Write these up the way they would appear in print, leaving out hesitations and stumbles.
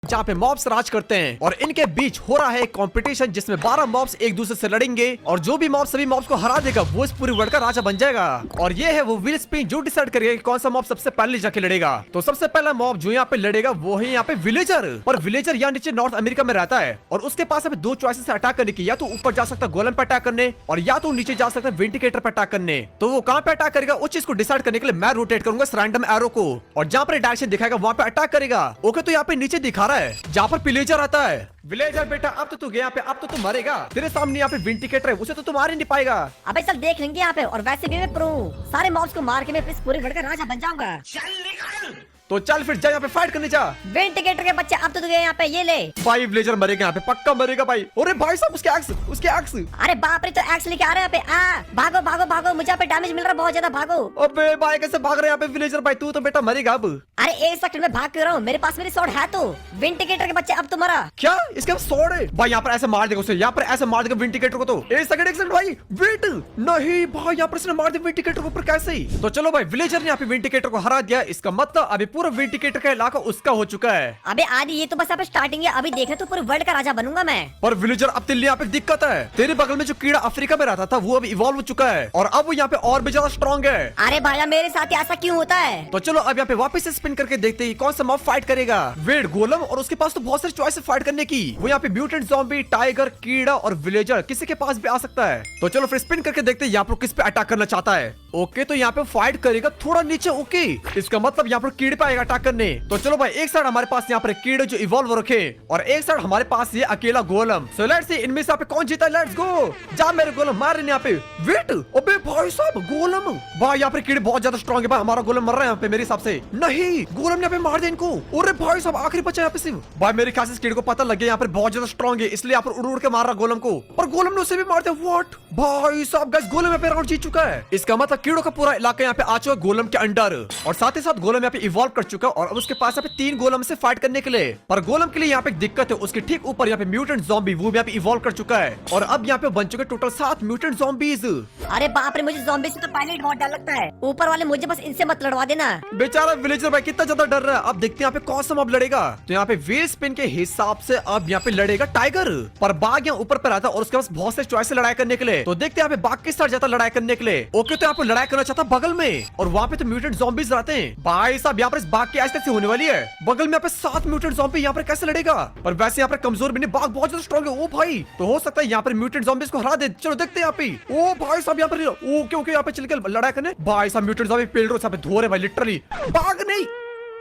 जहाँ पे मॉब्स राज करते हैं और इनके बीच हो रहा है एक कंपटीशन जिसमें 12 मॉब्स एक दूसरे से लड़ेंगे और जो भी मॉब सभी मॉब्स को हरा देगा वो इस पूरी वर्ल्ड का राजा बन जाएगा। और ये है वो व्हील स्पिन जो डिसाइड करेगा कि कौन सा मॉब सबसे पहले जाके लड़ेगा। तो सबसे पहला मॉब जो यहाँ पे लड़ेगा वो है यहाँ पे विलेजर। और विलेजर यहाँ नीचे नॉर्थ अमेरिका में रहता है और उसके पास अभी दो चॉइसेस अटैक करने की, या तो ऊपर जा सकता है गोलम पे अटैक करने और या तो नीचे जा सकता है विंडिकेटर पे अटैक करने। तो वो कहाँ पे अटैक करेगा उस चीज को डिसाइड करने के लिए मैं रोटेट करूंगा इस रैंडम एरो को और जहाँ पर डायरेक्शन दिखाएगा वहाँ पे अटैक करेगा। ओके, तो यहाँ पे नीचे दिखा रहा है जहाँ पर विलेजर आता है। विलेजर बेटा अब तो तू गया पे, अब तो तू मरेगा। तेरे सामने यहाँ पे विंडिकेटर है, उसे तो तू मार ही नहीं पाएगा। अबे चल देख लेंगे यहाँ पे। और वैसे भी मैं प्रो हूँ, सारे मॉब्स को मार के मैं इस पूरे वर्ल्ड का राजा बन जाऊंगा। तो चल फिर जा यहाँ पे फाइट करने जा। विंडिकेटर के बच्चे अब तो तू गया यहाँ पे, ये ले। भाई विलेजर मरेगा यहाँ पे, पक्का मरेगा भाई। अरे भाई साहब उसके एक्स। अरे बाप रे, तो एक्स लेके आ रहे हैं यहाँ पे। भागो भागो भागो, मुझे यहाँ पे डैमेज मिल रहा है बहुत ज्यादा, भागो। अबे भाई कैसे भाग रहे हैं यहाँ पे विलेजर भाई, तू तो बेटा मरेगा अब। अरे एक सेकंड में भाग क्यों रहा हूँ, मेरे पास मेरी स्वॉर्ड है। तो विंडिकेटर के बच्चे अब तो मरा। क्या इसके पास स्वॉर्ड है? भाई यहाँ पर ऐसे मार देगा उसे, यहाँ पर ऐसे मार देगा विंडिकेटर को। तो एक सेकंड भाई वेट, नहीं भाई यहाँ पर इसने मार दिया विंडिकेटर को ऊपर कैसे। तो चलो भाई विलेजर ने यहाँ पे विंडिकेटर को हरा दिया, इसका मतलब अभी पूरा विंडिकेटर का इलाका उसका हो चुका है। अबे आदि ये तो बस यहाँ पे स्टार्टिंग है, अभी देखना तो पूरे वर्ल्ड का राजा बनूंगा मैं। पर विलेजर अब तेरे लिए यहाँ पे दिक्कत है, तेरे बगल में जो कीड़ा अफ्रीका में रहता था वो अब इवॉल्व हो चुका है और अब वो यहाँ पे और भी ज्यादा स्ट्रॉन्ग है। अरे भाई मेरे साथ ऐसा क्यों होता है? तो चलो अब यहाँ पे वापस से स्पिन करके देखते हैं कौन सा मॉब फाइट करेगा। वेट गोलम, और उसके पास तो बहुत सारी चॉइस है फाइट करने की। वो यहाँ पे म्यूटेंट, ज़ॉम्बी, टाइगर, कीड़ा और विलेजर किसी के पास भी आ सकता है। तो चलो फिर स्पिन करके देखते हैं यहाँ पर किस पे अटैक करना चाहता है। ओके, तो यहाँ पे फाइट करेगा थोड़ा नीचे। ओके, इसका मतलब यहाँ पर कीड़े पे आएगा अटैक करने। तो चलो भाई एक साइड हमारे पास यहाँ पर कीड़े जो इवॉल्व रखे और एक साइड हमारे पास ये अकेला गोलम। सो लेट्स सी इनमें से यहाँ पे कौन जीता है। लेट्स गो, जा मेरे गोलम मार रहे हैं यहाँ पे। वेट, अबे भाई साहब गोलम, भाई यहाँ पे कीड़े बहुत ज्यादा स्ट्रॉन्ग है भाई, हमारा गोलम मर रहा है यहाँ पे मेरे हिसाब से। नहीं, गोलम ने यहाँ पे मार दिया इनको। अरे भाई साहब आखिरी बचा यहाँ पे सिर्फ। भाई मेरे ख्याल से इस कीड़े को पता लग गया यहाँ पर बहुत ज्यादा स्ट्रॉन्ग है, इसलिए यहाँ पर उड़ उड़ के मार रहा गोलम को, और गोलम ने उसे भी मार दिया। व्हाट भाई साहब, गाइस गोलम यहाँ पे राउंड जीत चुका है। इसका मतलब कीड़ों का पूरा इलाका यहाँ पे आ चुका है गोलम के अंडर, और साथ ही साथ गोलम यहाँ पे इवॉल्व कर चुका है और अब उसके पास यहाँ पे 3 गोलम से फाइट करने के लिए। पर गोलम के लिए यहाँ पे एक दिक्कत है, उसके ठीक ऊपर यहाँ पे म्यूटेंट ज़ॉम्बी वो भी यहाँ पे इवॉल्व कर चुका है और अब यहाँ पे बन चुके टोटल 7 म्यूटेंट ज़ॉम्बीज। अरे बाप रे, मुझे ज़ॉम्बी से तो पहले ही बहुत डर लगता है। ऊपर वाले मुझे बस इनसे मत लड़वा देना। बेचारा विलेजर भाई कितना ज्यादा डर रहा है। अब देखते हैं यहाँ पे कौन सा मॉब लड़ेगा। तो यहाँ पे व्हील स्पिन के हिसाब से अब यहाँ पे लड़ेगा टाइगर, पर बाघ यहाँ ऊपर पे रहता है और उसके पास बहुत से चॉइस लड़ाई करने के लिए। तो देखते हैं यहाँ पे बाघ किस तरह जाता है लड़ाई करने के लिए। ओके, तो यहाँ पे लड़ाई करना चाहता बगल में और वहाँ पे तो म्यूटेंट ज़ॉम्बीज रहते हैं। भाई साहब यहाँ पर इस बाघ की आज तक होने वाली है। बगल में यहाँ पे 7 म्यूटेंट ज़ॉम्बी, यहाँ पर कैसे लड़ेगा। पर वैसे यहाँ पर कमजोर भी नहीं, बाघ बहुत ज्यादा स्ट्रॉन्ग है। ओ भाई, तो हो सकता है यहाँ पर म्यूटेंट ज़ॉम्बीज को हरा दे। चलो देखते हैं यहाँ पे। ओ भाई साहब यहाँ पर ओके यहाँ पे चल के लड़ाई करने। भाई साहब म्यूटेंट ज़ॉम्बी पेल रहे पे धो रहे भाई, लिटरली। बाघ नहीं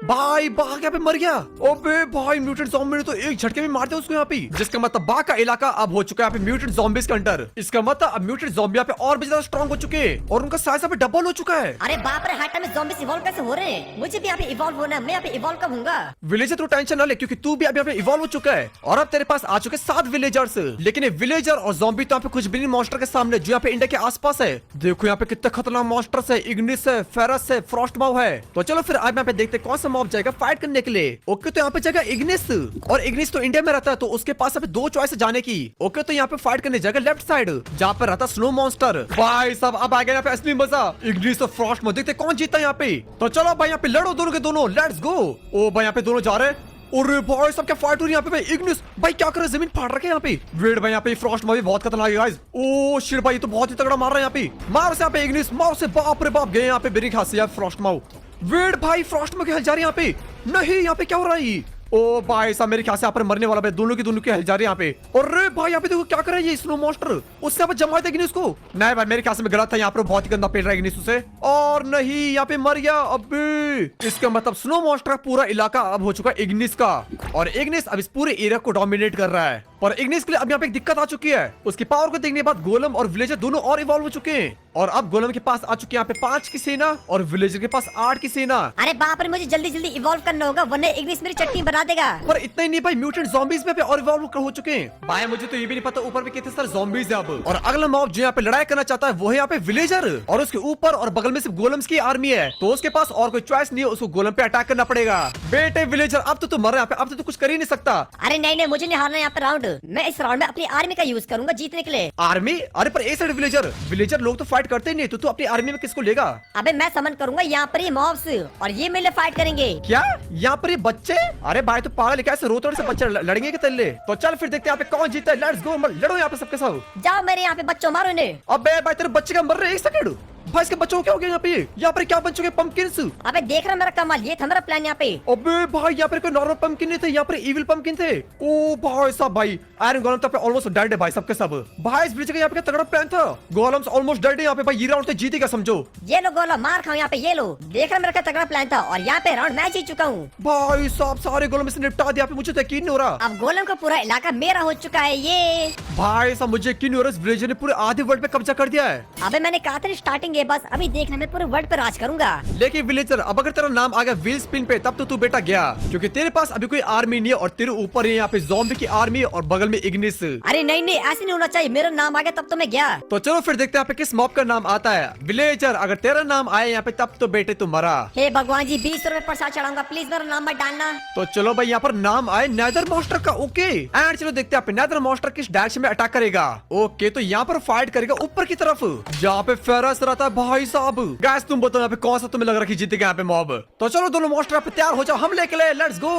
भाई, बाघ यहाँ पे मर गया। ओबे भाई म्यूटेंट ज़ॉम्बी ने तो एक झटके में मार दिया उसको यहाँ पे, जिसका मतलब बाघ का इलाका अब हो चुका है यहाँ पे म्यूटेंट ज़ॉम्बीज के अंडर। इसका मतलब अब म्यूटेंट ज़ॉम्बी यहाँ पे और भी ज्यादा स्ट्रॉन्ग हो चुके हैं और उनका साइज यहाँ पे डबल हो चुका है। अरे बाप रे, हर टाइम ज़ॉम्बीज इवॉल्व कैसे हो रहे हैं? मुझे भी यहाँ पे इवॉल्व होना है, मैं यहाँ पे इवॉल्व कब होऊंगा? विलेजर तो टेंशन ना ले, क्योंकि तू भी अब यहाँ पे इवॉल्व हो चुका है और अब तेरे पास आ चुके 7 विलेजर्स। लेकिन ये विलेजर और ज़ॉम्बी तो यहाँ पे कुछ भी नहीं मॉन्स्टर के सामने जो यहाँ पे इंडिया के आसपास है। देखो यहाँ पे कितने खतरनाक मॉन्स्टर्स है, इग्निस है, फेरस है, फ्रॉस्ट मॉब है। तो चलो फिर आज यहाँ पे देखते कौन सा मॉब जाएगा फाइट करने के लिए। ओके, तो यहाँ पे जाएगा इग्निस, और इग्निस तो इंडिया में रहता है तो उसके पास यहाँ पे 2 चॉइस जाने की। ओके, तो यहाँ पे फाइट करने जाएगा लेफ्ट साइड जहाँ पे रहता स्नो मॉन्स्टर। भाई साहब अब आ गया यहाँ पे असली मजा, इग्निस और फ्रॉस्ट में। देखते कौन जीता यहाँ पे। तो चलो भाई यहाँ पे लड़ो दोनों के दोनों, लेट्स गो। ओ भाई यहाँ पे दोनों जा रहे हैं। अरे भाई सब क्या फाइट हो रही है यहाँ पे भाई। इग्निस भाई क्या कर रहे हैं, जमीन फाड़ रखे यहाँ पे। वेट भाई यहाँ पे फ्रॉस्ट में भी बहुत खतरनाक है गाइस। ओ शिट भाई तो बहुत ही तगड़ा मार रहा है यहाँ पे। मार से यहाँ पे इग्निस, मार से, बाप रे बाप गए यहाँ पे बेरी खासी यार फ्रॉस्ट माउ। वेट भाई फ्रॉस्ट में क्या जा रही है यहाँ पे। नहीं यहाँ पे क्या हो रहा है। ओ भाई साहब मेरे ख्याल से यहाँ पर मरने वाला भाई, दोनों की हेल्थ जा रही है यहाँ पे। अरे भाई यहाँ पे देखो क्या कर रहा है ये स्नो मॉन्स्टर, उससे यहाँ पे जमा देगी नहीं उसको। नहीं भाई मेरे ख्याल से मैं गलत था, यहाँ पर बहुत ही गंदा पेल रहा है इग्निस उसे, और नहीं यहाँ पे मर गया। अबे इसका मतलब स्नो मॉन्स्टर का पूरा इलाका अब हो चुका है इग्निस का, और इग्निस अब इस पूरे एरिया को डोमिनेट कर रहा है। पर इग्निस के लिए अब यहाँ पे एक दिक्कत आ चुकी है, उसकी पावर को देखने के बाद गोलम और विलेजर दोनों और इवॉल्व हो चुके हैं, और अब गोलम के पास आ चुकी है यहाँ पे 5 की सेना और विलेजर के पास 8 की सेना। अरे बाप रे, मुझे जल्दी जल्दी इवॉल्व करना होगा वरना इग्निस मेरी चटनी बना देगा। पर इतना ही नहीं भाई, म्यूटेंट ज़ॉम्बीज में और इवॉल्व हो चुके हैं भाई। मुझे तो ये भी नहीं पता ऊपर में कितने सारे ज़ॉम्बीज है अब। और अगला मॉब जो यहाँ पे लड़ाई करना चाहता है वो है यहाँ पे विलेजर, और उसके ऊपर और बगल में सिर्फ गोलम्स की आर्मी है, तो उसके पास और कोई चॉइस नहीं है, उसको गोलम पे अटैक करना पड़ेगा। बेटे विलेजर अब तो तू मर रहा है, अब तो तू कुछ कर ही नहीं सकता। अरे नहीं नहीं, मुझे नहीं हारना यहाँ पे राउंड। मैं इस राउंड में अपनी आर्मी का यूज करूंगा जीतने के लिए। आर्मी? अरे पर ए साइड विलेजर, विलेजर लोग तो फाइट करते ही नहीं, तो तू अपनी आर्मी में किसको लेगा? अबे मैं समन करूंगा यहाँ पर ये मॉब्स और ये मेरे फाइट करेंगे। क्या यहाँ पर ये बच्चे? अरे भाई तो पागल है क्या? ऐसे रोतड़ से बच्चे लड़ेंगे के तल्ले? तो चल फिर देखते हैं यहाँ पे कौन जीता है। लेट्स गो, लड़ो यहाँ पे सबके सब। जाओ मेरे यहाँ पे बच्चों, मारो इन्हें। अबे भाई तेरे बच्चे का मर रहे हैं, एक सेकंड भाई, इसके बच्चों को क्या हो गया यहाँ पर क्या बन चुके पंपकिन्स? अबे देख रहा मेरा कमाल, ये था मेरा प्लान यहाँ पे। अबे भाई यहाँ पर कोई नॉर्मल पंपकिन नहीं थे, यहाँ पर इविल पंपकिन थे। ओ भाई साहब, भाई आयरन गोलम तो ऑलमोस्ट डेड है भाई सबके सब। भाई इस ब्रिज का यहाँ पे क्या तगड़ा प्लान था। गोलम्स ऑलमोस्ट डेड है यहाँ पे भाई, ये राउंड तो जीतेगा समझो। ये लो गोलम, मार खाओ यहाँ पे, ये लो। देख रहा मेरा क्या तगड़ा प्लान था और यहाँ पे राउंड मैं जीत चुका हूँ। भाई साहब सारे गोलम इसने निपटा दिया, मुझे तो यकीन नहीं हो रहा। अब गोलम का पूरा इलाका मेरा हो चुका है। ये भाई साहब मुझे यकीन नहीं हो रहा, इस विलेजर ने पूरे आधे वर्ल्ड पे कब्जा कर दिया है। अबे मैंने कहा था स्टार्टिंग है, बस अभी देखना मैं पूरे वर्ल्ड पे राज करूंगा। लेकिन विलेजर अब अगर तेरा नाम आ गया व्हील स्पिन पे, तब तो तू बेटा गया, क्योंकि तेरे पास अभी कोई आर्मी नहीं है और तेरे ऊपर है यहाँ पे ज़ॉम्बी की आर्मी और बगल में इग्निस। अरे नहीं नहीं, ऐसे नहीं होना चाहिए, मेरा नाम आ गया तब तो मैं गया। तो चलो फिर देखते हैं यहाँ पे किस मॉब का नाम आता है। विलेजर अगर तेरा नाम आया यहाँ पे तब तो बेटे तू मरा। हे भगवान जी, 20 रुपए प्रसाद चढ़ाऊंगा, प्लीज मेरा नाम मत डालना। तो चलो भाई यहाँ पर नाम आए नेदर मॉन्स्टर का। ओके एंड चलो देखते हैं यहाँ पे नेदर मॉन्स्टर किस डायरेक्शन में अटैक करेगा। ओके तो यहाँ पर फाइट करेगा ऊपर की तरफ, जहाँ पे फेरस रहता है। भाई साहब गाइस तुम बताओ यहाँ पे कौन सा तुम्हें लग रहा है कि जीतेगा यहाँ पे मॉब? तो चलो दोनों मॉन्स्टर यहाँ पे तैयार हो जाओ, हमले के लिए लेट्स गो।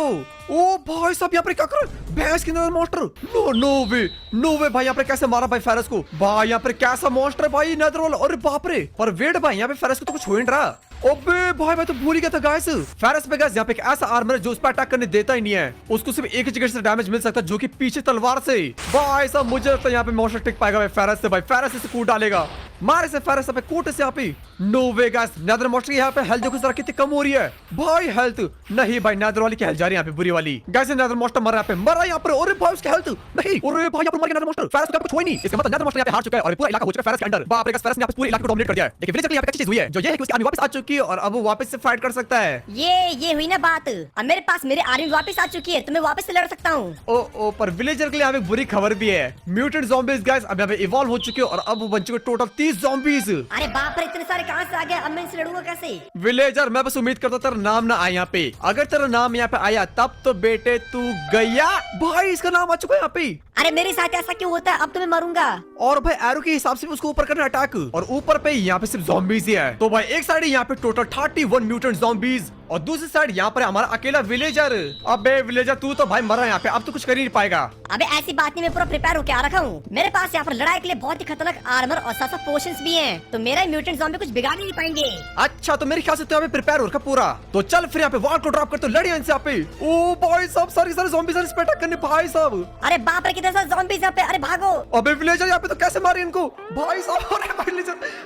ओ भाई साहब यहाँ पे क्या कर रहे? भैंस के अंदर मॉन्स्टर? नो वे भाई, यहाँ पे कैसे मारा भाई फेरस को? भाई यहाँ पे कैसा मॉन्स्टर है भाई नेदर वाला? अरे बाप रे, पर वेट भाई यहाँ पे फेरस को तो कुछ हो नहीं रहा। अबे भाई मैं तो भूल ही गया था गाइस, फेरस पे गाइस यहाँ पे एक ऐसा आर्मर है जो उस पर अटैक करने देता ही नहीं है, उसको सिर्फ एक ही जगह से डैमेज मिल सकता है जो कि पीछे तलवार से। भाई साहब मुझे लगता है यहाँ पे मॉन्स्टर टिक पाएगा भाई फेरस से। भाई फेरस इसे कूट डालेगा, मारे से फेरस पे कूट से यहाँ पे। No way guys, nether monster की यहाँ पे हेल्थ देखो जरा कितनी कम हो रही है भाई। हेल्थ नहीं भाई, नेदर वाली की हेल्थ जा रही है यहाँ पे बुरी वाली। गाइस नेदर मॉन्स्टर मरा यहाँ पे, मरा यहाँ पर। अरे भाई उसकी हेल्थ नहीं, अरे भाई यहाँ पर मर गया नेदर मॉन्स्टर। फेरस को कुछ हुआ नहीं, इसका मतलब नेदर मॉन्स्टर यहाँ पे हार चुका है और पूरा इलाका हो चुका है फेरस के अंडर। बाप रे गाइस, फेरस ने यहाँ पे पूरे इलाके को डोमिनेट कर दिया है। लेकिन विलेजर के यहाँ पे अच्छी चीज हुई है जो ये है कि उसकी आर्मी वापस आ चुकी है और अब वो वापस से फाइट कर सकता है। ये हुई ना बात, अब मेरे पास मेरी आर्मी वापस आ चुकी है, तो मैं वापस से लड़ सकता हूँ। ओ पर विलेजर के लिए यहाँ पे बुरी खबर भी है। म्यूटेंट ज़ॉम्बीज़ गाइस अब यहाँ पे इवॉल्व हो चुके हैं और अब वो बन चुके टोटल 30 ज़ॉम्बीज़। अरे बाप रे, इतने सारे कहाँ से आ गए? अब मैं इनसे लड़ूंगा कैसे? विलेजर मैं बस उम्मीद करता तेरा नाम ना आए यहाँ पे। अगर तेरा नाम यहाँ पे आया तब तो बेटे तू गया। भाई इसका नाम आ चुका है यहाँ पे। अरे मेरे साथ ऐसा क्यों होता है? अब तो मैं मरूंगा। और भाई एरो के हिसाब से उसको ऊपर करना अटैक, और ऊपर पे यहाँ पे सिर्फ ज़ॉम्बीज़ ही है। तो भाई एक साइड यहाँ पे टोटल 31 म्यूटेंट ज़ॉम्बीज़ और दूसरी साइड यहाँ पर हमारा अकेला विलेजर। अबे विलेजर तू तो भाई मरा यहाँ पे, अब तो कुछ कर ही नहीं पाएगा। अबे ऐसी बात नहीं, मैं पूरा प्रिपेयर होके आ रखा हूँ। मेरे पास यहाँ पर लड़ाई के लिए बहुत ही खतरनाक आर्मर और साथ साथ पोशंस भी हैं, तो मेरा म्यूटेंट ज़ॉम्बी कुछ बिगाड़ नहीं पाएंगे। अच्छा तो मेरे ख्याल से तो यहाँ पे प्रिपेयर हो रखा पूरा। तो चल फिर यहाँ पे वॉल को ड्रॉप कर, तो लड़िए इनसे यहाँ पे। ओ भाई साहब सारे ज़ॉम्बीज़ इस पे अटैक करने भाई साहब। अरे बाप रे, कितने सारे ज़ॉम्बीज़ यहाँ पे। अरे भागो। अबे विलेजर यहाँ पे तो कैसे मारे इनको भाई साहब? अरे भाई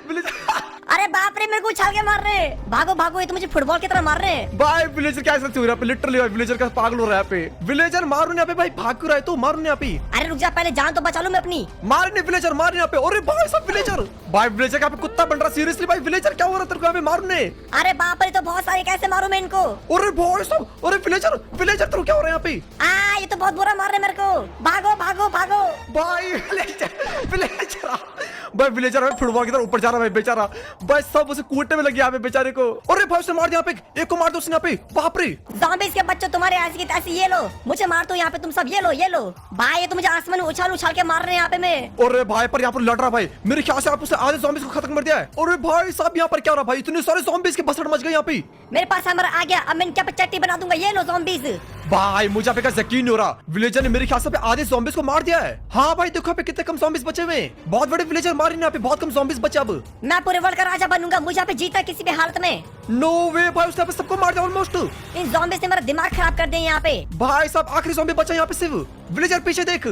विलेजर अरे बाप रे, मेरे को उछाल के मार रहे हैं। भागो भागो, ये तो मुझे फुटबॉल की तरह मार रहे हैं। भाई विलेजर क्या ऐसा हो रहा है लिटरली भाई, विलेजर का पागल हो रहा है यहाँ पे। विलेजर मारो यहाँ पे भाई, भाग क्यों रहा है तू? मारो यहाँ पे। अरे रुक जा, पहले जान तो बचा लूं मैं अपनी। मारने विलेजर, मार यहाँ पे। अरे भाई साहब विलेजर, भाई विलेजर यहाँ पे कुत्ता बन रहा सीरियसली। भाई विलेजर क्या हो रहा है तेरे को यहाँ पे मारने? अरे बाप रे, तो बहुत सारे, कैसे मारूं मैं इनको? अरे भाई साहब, अरे विलेजर तेरे को क्या हो रहा है यहाँ पे? ये तो बहुत बुरा मार रहे मेरे को। भागो भागो भागो। भाई विलेजर भाई विलेजर फुटबॉल की तरह ऊपर जा रहा है भाई बेचारा। भाई सब उसे कूटने में लगे यहाँ पे बेचारे को। अरे भाई उसे मार दिया यहाँ पे, एक को मार दो उसने यहाँ पे। बाप रे, ज़ॉम्बीज़ के बच्चों, तुम्हारे ऐसी की तैसी, ये लो मुझे मार दो यहाँ पे तुम सब। ये लो भाई, ये तो मुझे आसमान में उछाल उछाल के मार रहे हैं यहाँ पे मैं। अरे भाई पर यहाँ पर लड़ रहा भाई, मेरे ख्याल से आप उसे आधे ज़ॉम्बीज़ को खत्म कर दिया है। अरे भाई साहब यहाँ पर क्या हो रहा है भाई? इतने सारे ज़ॉम्बीज़ के बसड़ मच गए यहाँ पे। मेरे पास हमारा आ गया, अब मैं इनके पे चट्टी बना दूंगा। ये लो ज़ॉम्बीज़। भाई मुझे पे का यकीन नहीं हो रहा, विलेजर ने मेरे ख्याल से आधे ज़ॉम्बीज़ को मार दिया है। हाँ भाई देखो पे कितने कम ज़ॉम्बीज़ बचे हुए हैं। बहुत बड़े विलेजर मारे यहाँ पे, बहुत कम ज़ॉम्बीज़ बचे। अब मैं पूरे वर्ल्ड का राजा बनूंगा, मुझे यहाँ पे जीता किसी भी हालत में। नो वे भाई, उसने पे सबको मार दिया ऑलमोस्ट। इन ज़ॉम्बीज़ ने मेरा दिमाग खराब कर दिया यहाँ पे। भाई साहब आखिरी ज़ॉम्बी बचा यहाँ पे सिर्फ। विलेजर पीछे देख,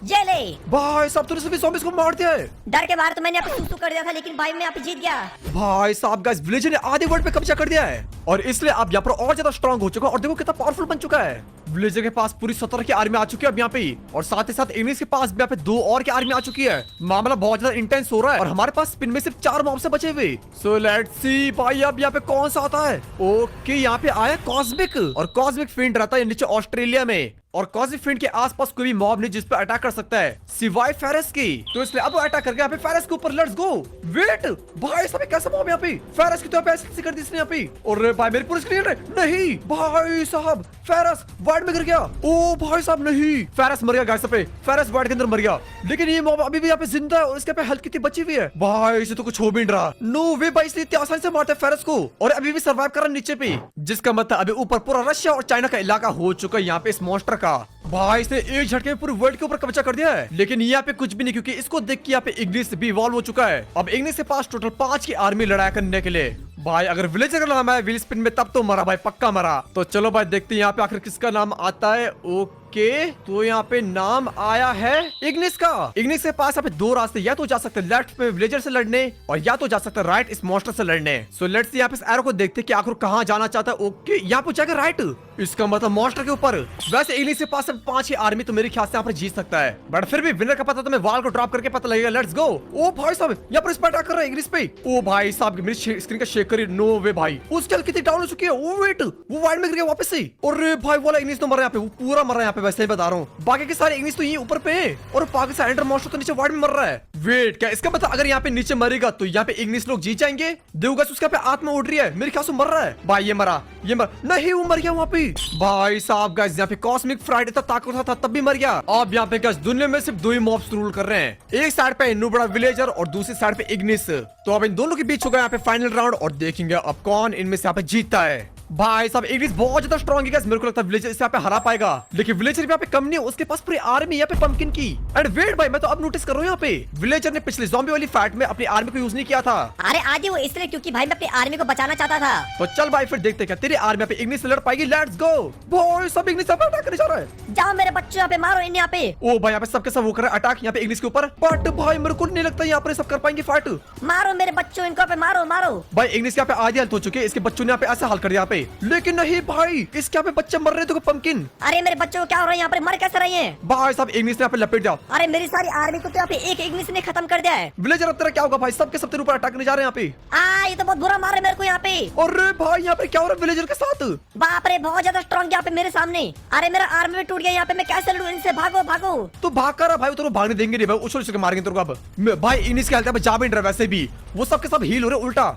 ये ले भाई साहब तूने सभी ज़ॉम्बीज़ को मार दिया है। डर के बाहर तो मैंने यहाँ पे सुसु कर दिया था, लेकिन भाई मैं यहाँ पे जीत गया। भाई साहब गाइस, विलेजर ने आधे वर्ल्ड पे कब्जा कर दिया है और इसलिए अब यहाँ पर और ज्यादा स्ट्रांग हो चुका है। और देखो कितना पावरफुल बन चुका है। विलेजर के पास पूरी 17 की आर्मी आ चुकी है अब यहाँ पे, और साथ ही साथ इंग्लिश के पास भी यहाँ पे 2 और की आर्मी आ चुकी है। मामला बहुत ज्यादा इंटेंस हो रहा है और हमारे पास स्पिन में सिर्फ 4 मॉब से बचे हुए। सो लेट्स सी भाई अब यहाँ पे कौन सा आता है। ओके यहाँ पे आया कॉस्मिक, और कॉस्मिक फिंड रहता है नीचे ऑस्ट्रेलिया में। और कॉजीफिंड के आसपास कोई भी मॉब नहीं जिस पे अटैक कर सकता है सिवाय फेरस की। तो इसलिए अब अटैक करके यहाँ पे फेरस के ऊपर लेट्स गो। वेट भाई साहब कैसा मॉब यहाँ पे फेरस की तो ऐसे कर दी इसने यहाँ पे। और भाई मेरी पूरी स्क्रीन नहीं भाई साहब फेरस वार्ड में गिर गया। ओ भाई साहब नहीं फेरस मर गया गाइस पे फेरस वार्ड के अंदर मर गया। लेकिन ये मॉब अभी भी यहाँ पे जिंदा है और इसके पे हेल्थ कितनी बची हुई है भाई इसे तो कुछ हो भी नहीं रहा। नो वे भाई इसलिए इतनी आसानी से मारता है फेरस को और अभी भी सर्वाइव कर रहा है नीचे पे। जिसका मतलब अभी ऊपर पूरा रशिया और चाइना का इलाका हो चुका है यहाँ पे इस मॉन्स्टर का। भाई इसने एक झटके में पूरे वर्ल्ड के ऊपर कब्जा कर दिया है। लेकिन यहाँ पे कुछ भी नहीं क्योंकि इसको देख के यहाँ पे इग्निस भी इवॉल्व हो चुका है। अब इग्निस के पास टोटल 5 की आर्मी लड़ाई करने के लिए। भाई अगर विलेजर का नाम है व्हील स्पिन में तब तो मरा भाई पक्का मरा। तो चलो भाई देखते हैं यहाँ पे आखिर किसका नाम आता है। ओके तो यहाँ पे नाम आया है इग्निस का। इग्निस के पास यहाँ पे 2 रास्ते या तो जा सकते हैं लेफ्ट पे विलेजर से लड़ने और या तो जा सकते हैं राइट इस मॉन्स्टर से लड़ने। सो लेट्स यहाँ पे इस एरो को देखते हैं कि आखिर कहाँ जाना चाहता है। ओके यहाँ पे जाएगा राइट इसका मतलब मॉन्स्टर के ऊपर। वैसे इग्निस के पास 5 ही आर्मी तो मेरे ख्याल से यहाँ पर जीत सकता है बट फिर भी विनर का पता तो मैं वाल को ड्रॉप करके पता लगेगा। Let's go. ओ भाई साहब यहाँ पर इस पर अटैक कर रहा है इग्निस पे। ओ भाई साहब मेरी स्क्रीन का शेक करी। नो वे भाई उसकी हेल्थ कितनी डाउन हो चुकी है। ओ वेट वो वाइड में गिर गया वापस से। और भाई वाला इग्निस तो मर रहा है यहाँ पे वो पूरा मर रहा है यहाँ पे वैसे ही बता रहा हूँ। बाकी के सारे इग्निस तो ये ऊपर पे और बाकी से एंडर मॉन्स्टर तो नीचे वाइड में मर रहा है। वेट क्या इसका मतलब अगर यहाँ पे नीचे मरेगा तो यहाँ पे इग्निस लोग जीत जाएंगे। देखोगा उसका पे आत्मा उड़ रही है मेरे ख्याल से मर रहा है। भाई ये मरा नहीं वो मर गया वहाँ पे। भाई साहब गाइस यहाँ पे कॉस्मिक फ्राइडे तक ताकत था तब भी मर गया। अब यहाँ पे गाइस दुनिया में सिर्फ 2 ही मॉब्स रूल कर रहे हैं। एक साइड पे नुबड़ा विलेजर और दूसरी साइड पे इग्निस। तो अब इन दोनों के बीच होगा यहाँ पे फाइनल राउंड और देखेंगे अब कौन इनमें से यहाँ पे जीतता है। भाई साहब इग्निस बहुत ज्यादा स्ट्रॉन्ग है मेरे को लगता है विलेजर इसे यहाँ पे हरा पाएगा। लेकिन विलेजर भी यहाँ पे कम नहीं है उसके पास पूरी आर्मी यहाँ पे पंपकिन की। एंड वेट भाई मैं तो अब नोटिस कर रहा हूँ यहाँ पे विलेजर ने पिछले ज़ॉम्बी वाली फाइट में अपनी आर्मी को यूज नहीं किया था। अरे आज वो इसलिए क्योंकि भाई मैं अपनी आर्मी को बचाना चाहता था। तो चल भाई फिर देखते क्या तेरी आर्मी यहाँ पे इग्निस से लड़ पाएगी। Let's go. भाई सब इग्निस यहाँ पे अटैक करने जा रहा है। जाओ मेरे बच्चों यहाँ पे मारो इन यहाँ पे। ओ भाई यहाँ पे सबके सब वो कर रहे हैं अटैक यहाँ पे इग्निस के ऊपर। बट भाई मेरे को नहीं लगता यहाँ पर सब कर पाएंगे फाइट। मारो मेरे बच्चों इनको पे मारो मारो। भाई इग्निस यहाँ पे आधी हेल्थ हो चुकी है इसके बच्चों ने यहाँ पे ऐसा हाल कर दिया यहाँ पे। लेकिन नहीं भाई इसके यहाँ पे बच्चे मर रहे थे पंपकिन। अरे मेरे बच्चों को क्या हो रहा है यहाँ पे मर कैसे रहे हैं। भाई साहब इग्निस ने यहाँ पे लपेट दिया। अरे मेरी सारी आर्मी को तो यहाँ पे एक इग्निस ने खत्म कर दिया है। विलेजर अब तेरा क्या होगा भाई सबके सब तेरे ऊपर अटैक करने जा रहे हैं यहाँ पे। ये तो बहुत बुरा मार रहे मेरे को यहाँ पे। अरे भाई यहाँ पे क्या हो रहा है विलेजर के साथ। बाप रे बहुत ज्यादा स्ट्रॉन्ग यहाँ पे मेरे सामने। अरे मेरा आर्मी में टूट गया यहाँ पे मैं कैसे लड़ूं इनसे। भागो भागो। तो भाग कर भाई तेरे को भागने देंगे नहीं भाई उछल उछल के मारेंगे तेरे को। अब भाई इग्निस के हेल्थ पे जा भी नहीं रहा वैसे भी वो सबके सब हील हो रहे उल्टा।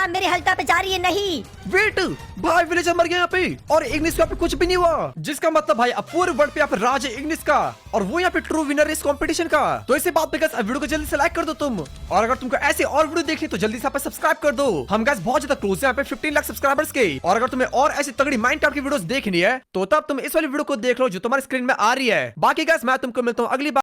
मेरी हेल्थ पे जा रही है नहीं। वेट भाई विलेजर मर गया यहाँ पे और इग्निस यहाँ पे कुछ भी नहीं हुआ। जिसका मतलब भाई अब पूरे वर्ल्ड पे यहाँ पे राज है इग्निस का और वो यहाँ पे ट्रू विनर है इस कंपटीशन का। तो इसी बात पे गाइस अब वीडियो को जल्दी से लाइक कर दो तुम और अगर तुमको ऐसे और वीडियो देखनी तो जल्दी से यहाँ पे सब्सक्राइब कर दो। हम गाइस बहुत ज्यादा क्लोज है यहाँ पे 15 लाख सब्सक्राइबर्स के। और अगर तुम्हें और ऐसी तगड़ी माइनक्राफ्ट की वीडियोस देखनी है तो तब तुम इस वाली वीडियो को देख लो जो तुम्हारी स्क्रीन में आ रही है। बाकी गाइस मैं तुमको मिलता हूँ अगली बार।